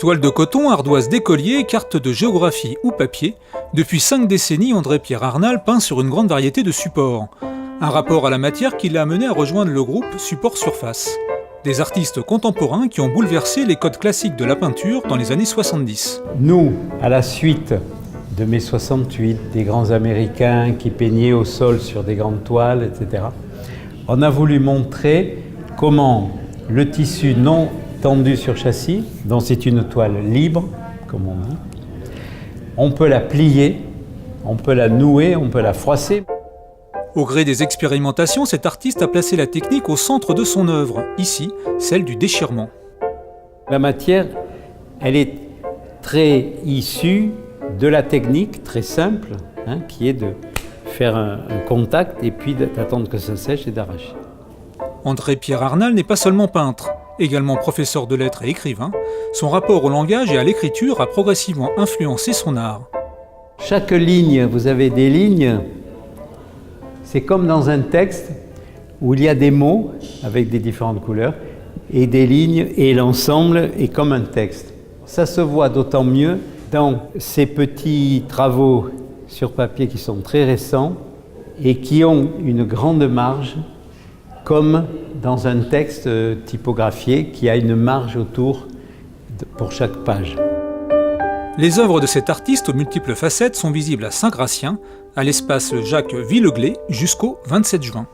Toile de coton, ardoise d'écolier, carte de géographie ou papier, depuis 5 décennies, André-Pierre Arnal peint sur une grande variété de supports. Un rapport à la matière qui l'a amené à rejoindre le groupe Support Surface. Des artistes contemporains qui ont bouleversé les codes classiques de la peinture dans les années 70. Nous, à la suite de mai 68, des grands Américains qui peignaient au sol sur des grandes toiles, etc., on a voulu montrer comment le tissu non tendu sur châssis, dont c'est une toile libre, comme on dit, on peut la plier, on peut la nouer, on peut la froisser. Au gré des expérimentations, cet artiste a placé la technique au centre de son œuvre, ici, celle du déchirement. La matière, elle est très issue de la technique, très simple, qui est de faire un contact et puis d'attendre que ça sèche et d'arracher. André-Pierre Arnal n'est pas seulement peintre, également professeur de lettres et écrivain. Son rapport au langage et à l'écriture a progressivement influencé son art. Chaque ligne, vous avez des lignes, c'est comme dans un texte où il y a des mots avec des différentes couleurs et des lignes et l'ensemble est comme un texte. Ça se voit d'autant mieux dans ces petits travaux sur papier qui sont très récents et qui ont une grande marge, comme dans un texte typographié qui a une marge autour pour chaque page. Les œuvres de cet artiste aux multiples facettes sont visibles à Saint-Gratien, à l'espace Jacques Villeglé, jusqu'au 27 juin.